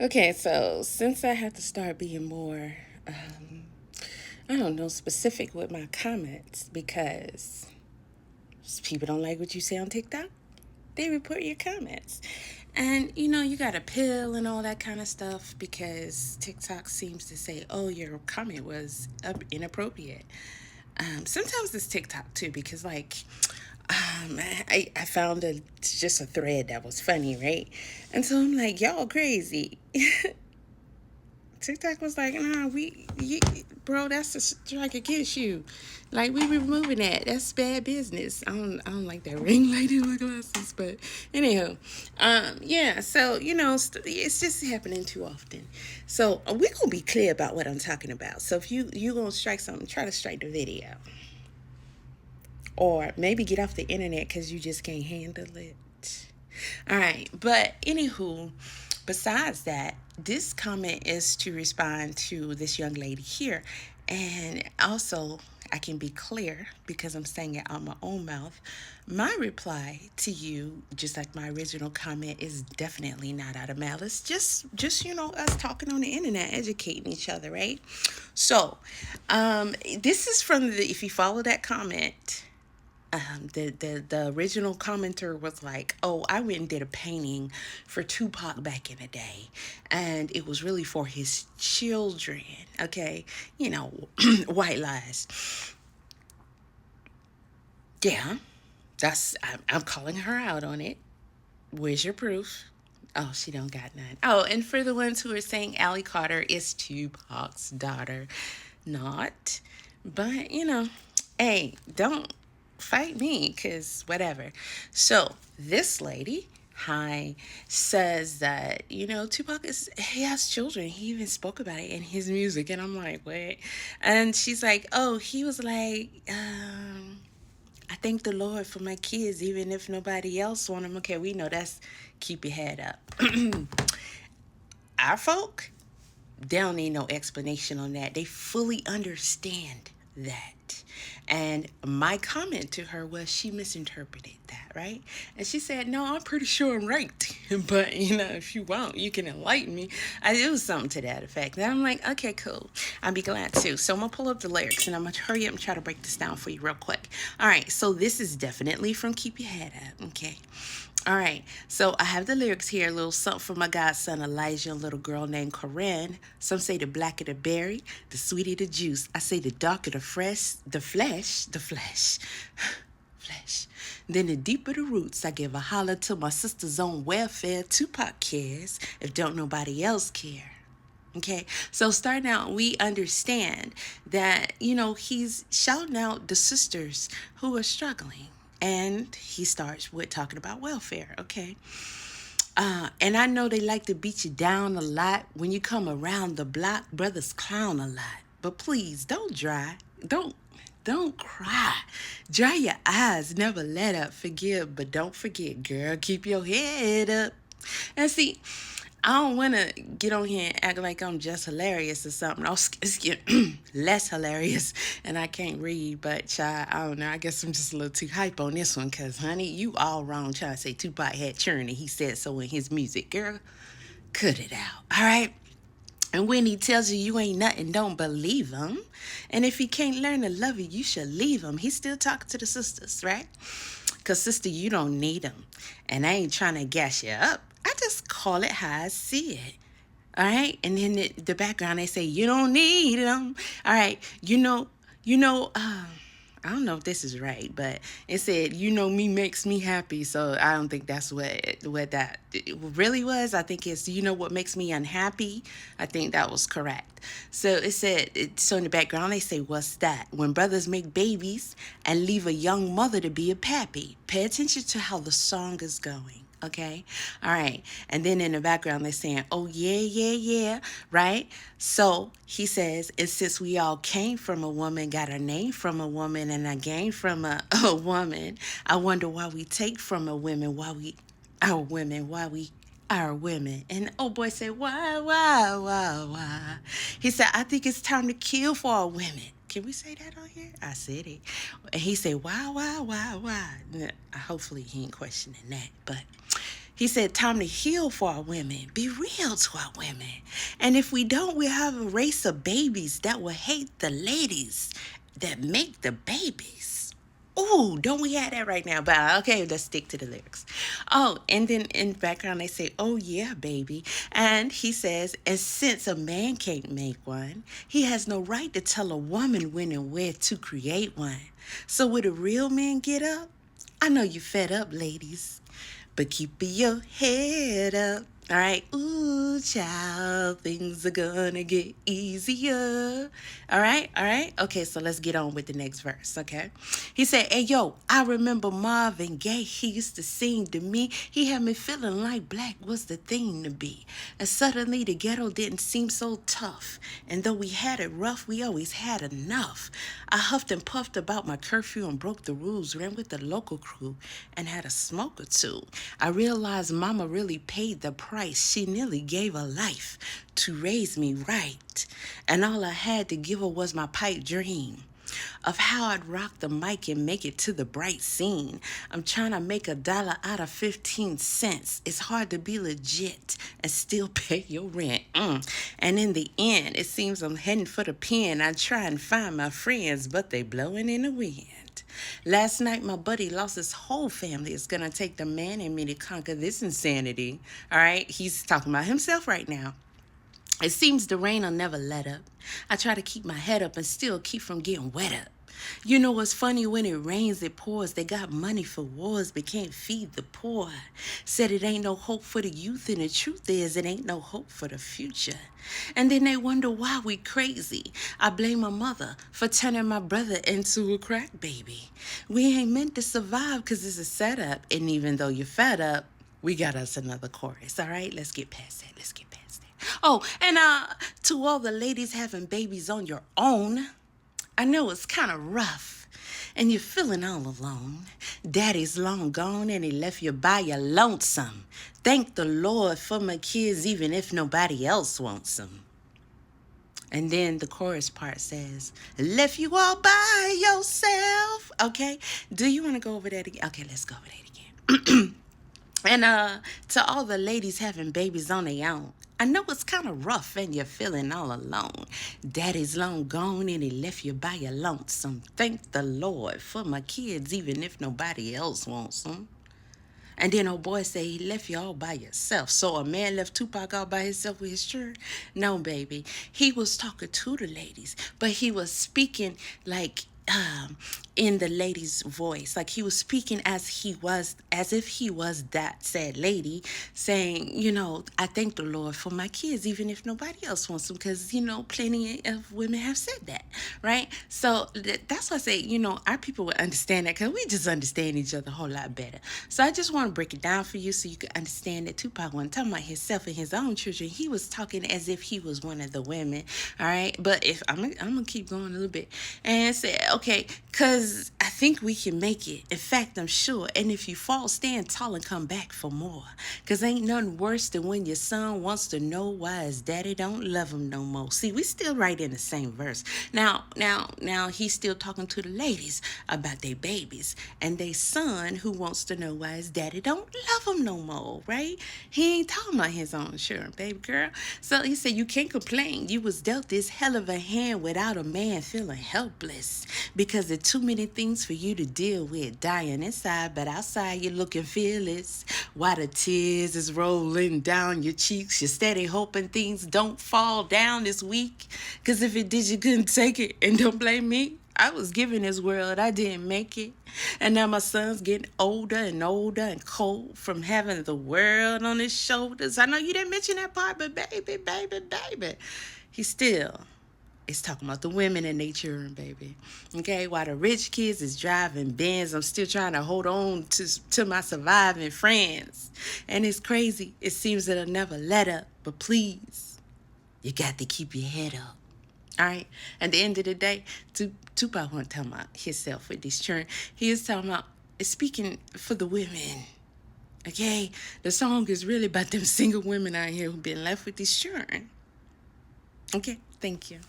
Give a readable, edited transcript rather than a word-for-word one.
Okay, so since I have to start being more, I don't know, specific with my comments because people don't like what you say on TikTok, they report your comments. And you got to pill and all that kind of stuff because TikTok seems to say, oh, your comment was inappropriate. Sometimes it's TikTok too because, like, I found just a thread that was funny, right? And so I'm like, y'all crazy. TikTok was like, nah, bro, that's a strike against you. Like, we removing that. That's bad business. I don't like that ring light in my glasses, but anyhow, yeah. So it's just happening too often. So we gonna be clear about what I'm talking about. So if you gonna strike something, try to strike the video, or maybe get off the internet because you just can't handle it. All right, but anywho, besides that, this comment is to respond to this young lady here, and also I can be clear because I'm saying it out my own mouth. My reply to you, just like my original comment, is definitely not out of malice. Just us talking on the internet, educating each other, right? So, this is from the. If you follow that comment, the original commenter was like, "Oh, I went and did a painting for Tupac back in the day, and it was really for his children." Okay, white lies. Yeah, I'm calling her out on it. Where's your proof? Oh, she don't got none. Oh, and for the ones who are saying Allie Carter is Tupac's daughter, not. But hey, don't fight me, cause whatever. So this lady, hi, says that Tupac he has children. He even spoke about it in his music, and I'm like, what? And she's like, oh, he was like, I thank the Lord for my kids, even if nobody else want them. Okay, we know that's keep your head up. Our folk, they don't need no explanation on that. They fully understand that. And my comment to her was she misinterpreted that, right? And she said, no, I'm pretty sure I'm right. But, if you want, you can enlighten me. It was something to that effect. And I'm like, okay, cool. I'll be glad to. So I'm going to pull up the lyrics and I'm going to hurry up and try to break this down for you real quick. All right, so this is definitely from Keep Your Head Up, okay? All right, so I have the lyrics here. A little something for my godson Elijah, a little girl named Corinne. Some say the blacker the berry, the sweeter the juice. I say the darker the flesh. Flesh. Then the deeper the roots, I give a holler to my sister's own welfare. Tupac cares if don't nobody else care. Okay, so starting out, we understand that, he's shouting out the sisters who are struggling. And he starts with talking about welfare, okay? And I know they like to beat you down a lot. When you come around the block, brothers clown a lot. But please, don't cry. Dry your eyes, never let up. Forgive, but don't forget, girl. Keep your head up. And see, I don't want to get on here and act like I'm just hilarious or something. It's getting less hilarious, and I can't read, but child, I don't know. I guess I'm just a little too hype on this one, because, honey, you all wrong trying to say Tupac had churn, and he said so in his music. Girl, cut it out, all right? And when he tells you ain't nothing, don't believe him. And if he can't learn to love you, you should leave him. He's still talking to the sisters, right? Because, sister, you don't need him. And I ain't trying to gas you up. I just call it how I see it. All right? And then the background, they say, you don't need him. All right. I don't know if this is right, but it said, me makes me happy. So I don't think that's what that really was. I think it's, what makes me unhappy. I think that was correct. So it said, so in the background, they say, what's that? When brothers make babies and leave a young mother to be a pappy. Pay attention to how the song is going. Okay. All right. And then in the background, they're saying, oh, yeah. Right. So he says, and since we all came from a woman, got our name from a woman, and I gained from a woman, I wonder why we take from a woman, our women. And oh boy said, why? He said, I think it's time to kill for our women. Can we say that on here? I said it. And he said, why? Hopefully he ain't questioning that. But He said, time to heal for our women. Be real to our women. And if we don't, we'll have a race of babies that will hate the ladies that make the babies. Ooh, don't we have that right now? But okay, let's stick to the lyrics. Oh, and then in the background they say, oh yeah, baby. And he says, and since a man can't make one, he has no right to tell a woman when and where to create one. So will the real men get up? I know you fed up, ladies, but keep your head up. All right. Ooh, child, things are gonna get easier. All right. All right. Okay, so let's get on with the next verse. Okay. He said, hey, yo, I remember Marvin Gaye. He used to sing to me. He had me feeling like black was the thing to be. And suddenly the ghetto didn't seem so tough. And though we had it rough, we always had enough. I huffed and puffed about my curfew and broke the rules, ran with the local crew, and had a smoke or two. I realized mama really paid the price. She nearly gave her life to raise me right. And all I had to give her was my pipe dream of how I'd rock the mic and make it to the bright scene. I'm trying to make $1 out of 15 cents. It's hard to be legit and still pay your rent. And in the end, it seems I'm heading for the pen. I try and find my friends, but they blowing in the wind. Last night, my buddy lost his whole family. It's going to take the man in me to conquer this insanity. All right? He's talking about himself right now. It seems the rain will never let up. I try to keep my head up and still keep from getting wet up. You know what's funny? When it rains, it pours. They got money for wars, but can't feed the poor. Said it ain't no hope for the youth, and the truth is it ain't no hope for the future. And then they wonder why we crazy. I blame my mother for turning my brother into a crack baby. We ain't meant to survive because it's a setup, and even though you're fed up, we got us another chorus. All right, let's get past that. Let's get past that. Oh, and to all the ladies having babies on your own, I know it's kind of rough, and you're feeling all alone. Daddy's long gone, and he left you by your lonesome. Thank the Lord for my kids, even if nobody else wants them. And then the chorus part says, left you all by yourself. Okay, do you want to go over that again? Okay, let's go over that again. And to all the ladies having babies on their own, I know it's kind of rough and you're feeling all alone. Daddy's long gone and he left you by your lonesome. Thank the Lord for my kids, even if nobody else wants them. And then old boy say he left you all by yourself. So a man left Tupac all by himself with his children? No, baby. He was talking to the ladies, but he was speaking like in the lady's voice. Like he was speaking as if he was that said lady, saying, you know, I thank the Lord for my kids, even if nobody else wants them, because, you know, plenty of women have said that, right? So that's why I say, you know, our people would understand that because we just understand each other a whole lot better. So I just want to break it down for you so you can understand that Tupac wasn't talking about himself and his own children. He was talking as if he was one of the women, all right? But if I'm gonna keep going a little bit and say, okay, because I think we can make it. In fact, I'm sure. And if you fall, stand tall and come back for more. Because ain't nothing worse than when your son wants to know why his daddy don't love him no more. See, we still right in the same verse. Now, he's still talking to the ladies about their babies and their son who wants to know why his daddy don't love him no more, right? He ain't talking about his own children, baby girl. So he said, you can't complain. You was dealt this hell of a hand without a man feeling helpless. Because there's too many things for you to deal with, dying inside, but outside you're looking fearless. While the tears is rolling down your cheeks, you're steady hoping things don't fall down this week. Because if it did, you couldn't take it. And don't blame me. I was given this world, I didn't make it. And now my son's getting older and older and cold from having the world on his shoulders. I know you didn't mention that part, but baby, he still is talking about the women and their children, baby. Okay, while the rich kids is driving Benz, I'm still trying to hold on to my surviving friends. And it's crazy. It seems that I'll never let up. But please, you got to keep your head up. All right? At the end of the day, Tupac wasn't talking about himself with this children. He is talking about, speaking for the women. Okay? The song is really about them single women out here who've been left with these children. Okay? Thank you.